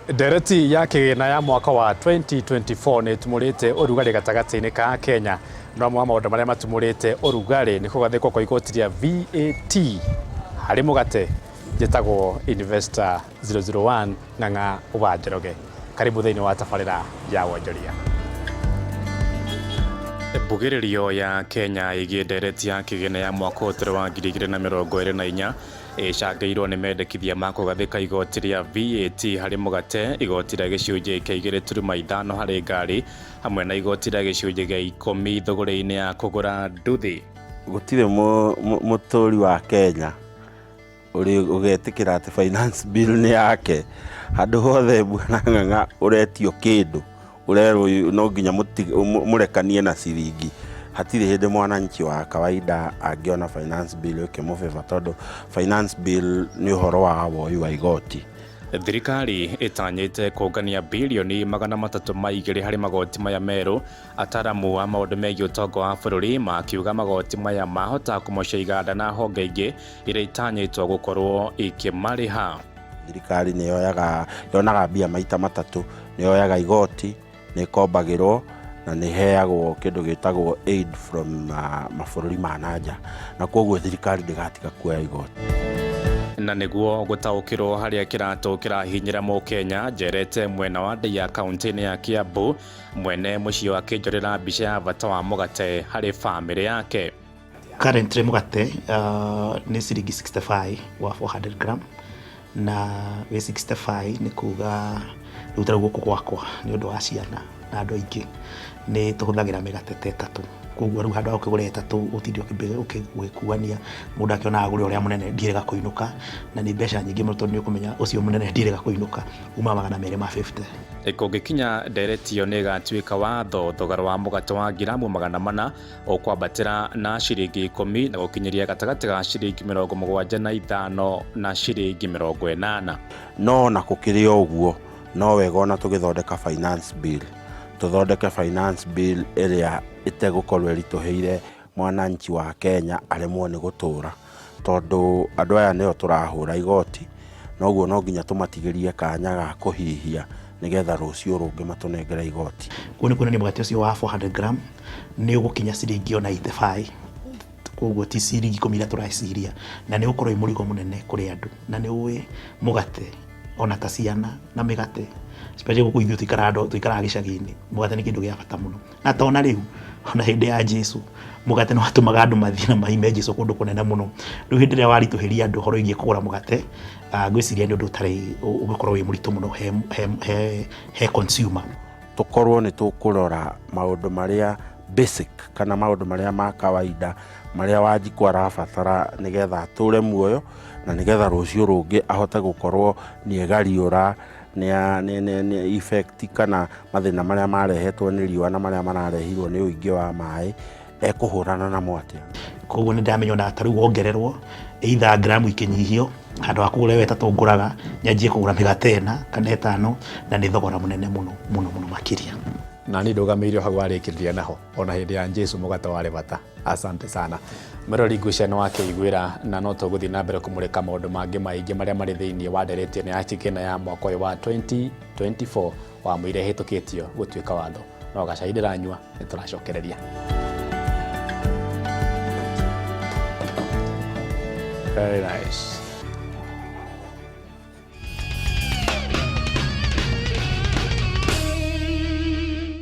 Ndereti ya kĩgĩna ya mwaka wa 2024 nĩ ĩtumũrĩte ũrugarĩ gatagatĩ-inĩ ka Kenya. No amwe maũndũ marĩa matumũrĩte ũrugarĩ nĩ kũgathĩkwo kwa igoti rĩa VAT harĩ mũgate njĩtagwo Investor 001 Ng'ang'a wa Njoroge. Karibu thĩinĩ wa tabarĩra ya wonjoria. Mbugĩrĩrio ya Kenya ĩgiĩ ndereti ya kĩgĩna ya mwaka ũtarĩ wa 2024 ĩcangĩirwo nĩ mendekithia ma kũgathĩka igoti rĩa VAT harĩ mũgate, igoti rĩa gĩcunjĩ kĩa 2.5 harĩ ngari, hamwe na igoti rĩa gĩcunjĩ gĩa 10 thũgũrĩ-inĩ ya kũgũra nduthi. Gũtirĩ mũtũri wa Kenya ũgetĩkĩra atĩ finance bill nĩ yake. Handũ hothe Bwana Ng'ang'a ũretio kĩndũ ũrerwo no nginya mũrekanie na ciringi. Hatirĩ hĩndĩ mwananchi wa kawaida angĩona finance bill ĩkĩmũbeba, tondũ finance bill nĩ ũhoro wa woi wa igoti. Thirikari ĩtanyĩte kũngania bilioni 302 harĩ magoti maya merũ. Ataramu wa maũndũ megiĩ ũtonga wa bũrũri makiuga magoti maya mahota kũmocia iganda na honge ingĩ iria itanyĩtwo gũkorwo ikĩmarĩha. Thirikari yonaga mbia maita matatũ. Nĩ yoyaga igoti, nĩ ĩkombagĩrwo na nĩ heagwo kĩndũ gĩtagwo aid from mabũrũri ma nanja, na koguo thirikari ndĩgatiga kuoya igoti. Na nĩguo gũtaũkĩrwo harĩa kĩratũ kĩrahinyĩra Mũkenya, njerete mwena wa Ndeia kaunti-inĩ ya Kiambu, mwene mũciĩ wa kĩnjorera mbica ya bata wa mũgate harĩ bamĩrĩ yake. Currently mũgate nĩ ciringi 65 wa 400 gram, na we 65 nĩ kuga rĩu tarĩu gũkũ gwakwa nĩ ũndũ wa ciana na andũ aingĩ nĩ tũhũthagĩra mĩgate ta ĩtatũ. Koguo rĩu handũ ha ũkĩgũra ĩtatũ ũtinde ũkĩgwĩkuania, mũndũ akĩona agũre ũrĩa mũnene ndirĩga kũinũka, na nĩ mbeca nyingĩ mũno tondũ nĩ ũkũmenya ũcio mũnene ndirĩga kũinũka uma 250. Kũngĩkinya ndereti ĩyo nĩ ĩgatuĩka watho, thogora wa mũgate wa ngiramu 400 ũkwambatĩra na ciringi 10 na gũkinyĩria gatagatĩ ga ciringi 75 na ciringi 80. No na gũkĩrĩ ũguo, no wega ona tũgĩthondeka finance bill, tũthondeke finance bill ĩrĩa ĩtegũkorwo ĩritũhĩire mwananchi wa Kenya aremwo nĩ gũtũra, tondũ andũ aya nĩo tũrahũra igoti, noguo no nginya tũmatigĩrie kanya ga kũhihia nĩgetha rũciũ rũngĩ matũnengere igoti. Kuo nĩ kuonania mũgate ũcio wa 400 gram nĩ ũgũkinya ciringi 95. Koguo ti ciringi 10 iria tũreciria, na nĩ ũkorwo mũrigo mũnene kũrĩ andũ, na nĩ ũĩ mũgate ona ta ciana na mĩgate special gũkũ ithuĩ tuikaraga gĩcagi-inĩ, mũgate nĩ kĩndũ gĩa bata mũno. Na tona rĩu ona hĩndĩ ya Jesu mũgate nĩ watũmaga andũ mathiĩ na maime Jesu kũndũ kũnene mũno. Rĩu hĩndĩ ĩrĩa waritũhĩria andũ ũhoro wĩgiĩ kũgũra mũgate, ngwĩciria nĩ ũndũ ũtarĩ ũgĩkorwo wĩ mũritũ mũno he consumer. Tũkorwo nĩ tũkũrora maũndũ marĩa basic kana maũndũ marĩa ma kawaida marĩa Wanjikũ arabatara nĩgetha atũre muoyo, na nĩgetha rũciũ rũngĩ ahote gũkorwo nĩ egariũra nĩ effect kana mathĩna marĩa marehetwo nĩ riũa na marĩa mararehirwo nĩ ũingĩ wa maĩ ekũhũrana na mwatĩ. Koguo nĩ ndamenya ona ta rĩu wongererwo either gramu ikĩnyihio, handũ ha kũgũra we ĩtatũ ngũraga nyanjie kũgũra mĩgate 4 kana 5, na nĩ thogora mũnene mũno makĩria. Na nĩ ndũgamĩire hau warĩkĩrĩria naho, ona hĩndĩ ya Jesu mũgate warĩ bata. Asante sana. Mĩrori ngwĩciria nĩ wakĩiguĩra, na no tũgũthiĩ na mbere kũmũrĩka maũndũ mangĩ maingĩ marĩa marĩ thĩinĩ wa ndereti ya kĩgĩna ya mwaka ũyũ wa 2024 wa mũira ĩhĩtũkĩtio gũtuĩka watho. No gacai ndĩranyua, nĩ tũracokereria. Very nice.